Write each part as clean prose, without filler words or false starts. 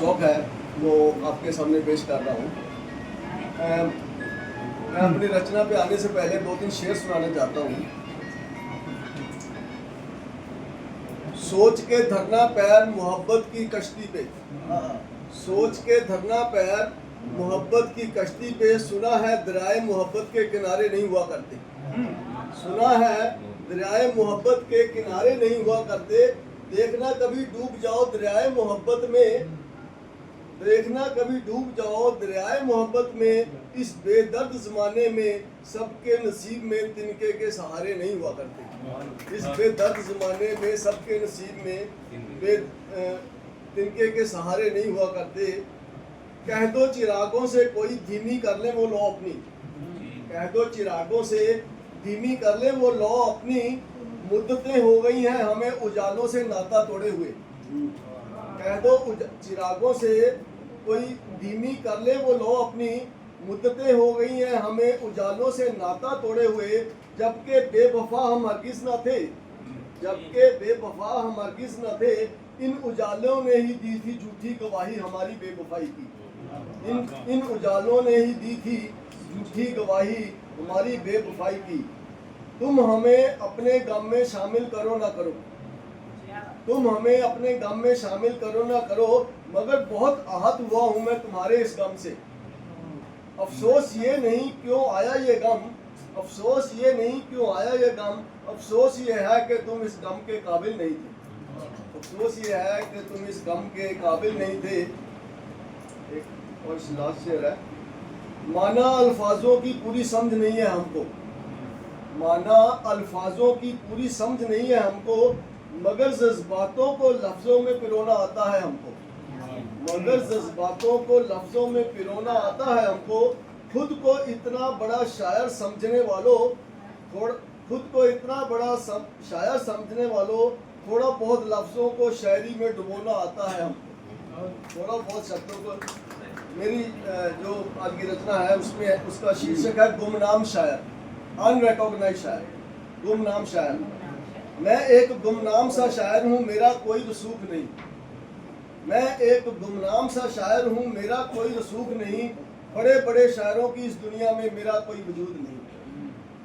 शौक है वो आपके सामने पेश कर रहा हूँ। मैं अपनी रचना पे आने से पहले 2-3 शेर सुनाना चाहता हूँ। सोच के धरना पैर मोहब्बत की कश्ती पे, सोच के धरना पैर मोहब्बत की कश्ती पे, सुना है दरियाए मोहब्बत के किनारे नहीं हुआ करते। सुना है दरियाए मोहब्बत के किनारे नहीं हुआ करते। देखना कभी डूब जाओ दरियाए मोहब्बत में, देखना कभी डूब जाओ दरियाए मोहब्बत में। इस बेदर्द ज़माने में सबके नसीब में तिनके के सहारे नहीं हुआ करते। इस बेदर्द ज़माने में सबके नसीब में तिनके के सहारे नहीं हुआ करते। कह दो चिरागों से कोई धीमी कर ले वो लौ अपनी, कह दो चिरागों से धीमी कर ले वो लौ अपनी। मुद्दतें हो गई हैं हमें उजालों से नाता तोड़े हुए। कह दो चिरागों से कोई धीमी कर ले वो लो अपनी। मुद्दतें हो गई हैं हमें उजालों से नाता तोड़े हुए। जबकि बेवफा हम हरगिज़ न थे, जबकि बेवफा हम हरगिज़ न थे। इन उजालों ने ही दी थी झूठी गवाही हमारी बेवफाई की। इन उजालों ने ही दी थी झूठी गवाही हमारी बेवफाई की। तुम हमें अपने गम में शामिल करो ना करो, तुम हमें अपने गम में शामिल करो ना करो, मगर बहुत आहत हुआ हूं मैं तुम्हारे इस गम से। अफसोस ये नहीं क्यों आया ये गम, अफसोस ये नहीं क्यों आया ये गम। अफसोस ये है कि तुम इस गम के काबिल नहीं थे, अफसोस ये है कि तुम इस गम के काबिल नहीं थे। एक और लास्ट शेर है। माना अल्फाजों की पूरी समझ नहीं है हमको, माना अल्फाजों की पूरी समझ नहीं है हमको, मगर जज्बातों को लफ्ज़ों में पिरोना आता है हमको, मगर जज्बातों को लफ्ज़ों में पिरोना आता है हमको। खुद को इतना बड़ा शायर समझने वालों, खुद को इतना बड़ा शायर समझने वालों, थोड़ा बहुत लफ्ज़ों को शायरी में डुबोना आता है हमको, थोड़ा बहुत शब्दों को। मेरी जो आज की रचना है उसमें उसका शीर्षक है गुमनाम शायर, अनरिकॉग्नाइज्ड शायर, गुमनाम शायर। मैं एक गुमनाम सा शायर हूँ मेरा कोई रसूख नहीं, मैं एक गुमनाम सा शायर हूँ मेरा कोई रसूख नहीं। बड़े बड़े शायरों की इस दुनिया में मेरा कोई वजूद नहीं,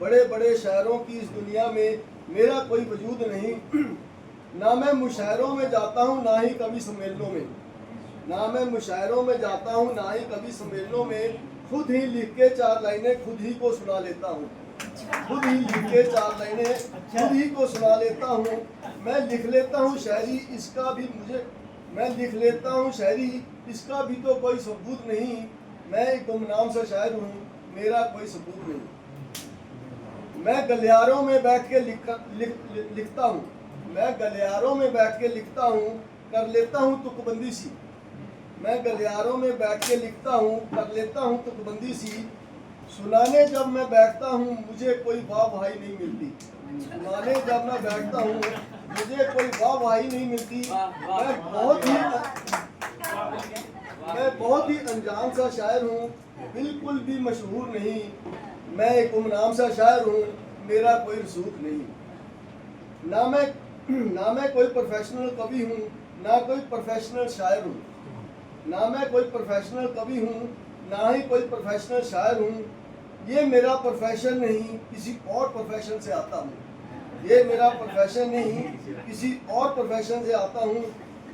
बड़े बड़े शायरों की इस दुनिया में मेरा कोई वजूद नहीं। ना मैं मुशायरों में जाता हूँ ना ही कभी सम्मेलनों में, ना मैं मुशायरों में जाता हूँ ना ही कभी सम्मेलनों में। खुद ही लिख के 4 लाइनें खुद ही को सुना लेता हूँ, खुद ही लिख के 4 लाइनें खुद ही को सुना लेता हूँ। मैं लिख लेता हूँ शायरी इसका भी मुझे, मैं लिख लेता हूँ शायरी इसका भी तो कोई सबूत नहीं। मैं एक गुमनाम सा शायर हूँ मेरा कोई सबूत नहीं। मैं गलियारों में बैठ के लिखता हूँ, मैं गलियारों में बैठ के लिखता हूँ, कर लेता हूँ तुकबंदी सी। मैं गलियारों में बैठ के लिखता हूँ, कर लेता हूँ तुकबंदी सी। सुनाने जब मैं बैठता हूँ मुझे कोई वाह वाही नहीं मिलती, सुनाने जब मैं बैठता हूँ मुझे कोई वाह वाही नहीं मिलती। मैं बहुत ही अनजान सा शायर हूँ, बिल्कुल भी मशहूर नहीं। मैं एक गुमनाम सा शायर हूँ मेरा कोई रसूख नहीं। ना मैं कोई प्रोफेशनल कवि हूँ ना कोई प्रोफेशनल शायर हूँ, ना मैं कोई प्रोफेशनल कवि हूँ ना ही कोई प्रोफेशनल शायर हूँ। ये मेरा प्रोफेशन नहीं किसी और प्रोफेशन से आता हूँ, ये मेरा प्रोफेशन नहीं किसी और प्रोफेशन से आता हूँ।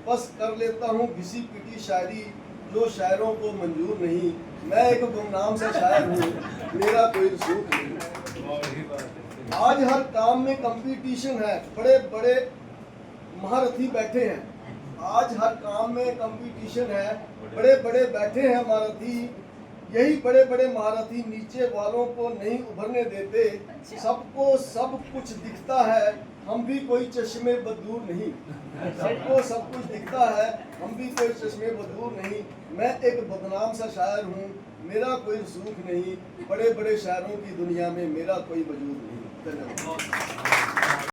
बस कर लेता हूँ घिसी पिटी शायरी जो शायरों को मंजूर नहीं। मैं एक गुमनाम सा शायर हूँ मेरा कोई रसूख नहीं। आज हर काम में कंपटीशन है, बड़े बड़े महारथी बैठे हैं। आज हर काम में कंपटीशन है, बड़े बड़े बैठे हैं महारथी। यही बड़े बड़े महारथी नीचे वालों को नहीं उभरने देते। सबको सब कुछ दिखता है हम भी कोई चश्मे बदूर नहीं, सबको सब कुछ दिखता है हम भी कोई चश्मे बदूर नहीं। मैं एक बदनाम सा शायर हूँ मेरा कोई रसूख नहीं। बड़े बड़े शायरों की दुनिया में मेरा कोई वजूद नहीं। धन्यवाद।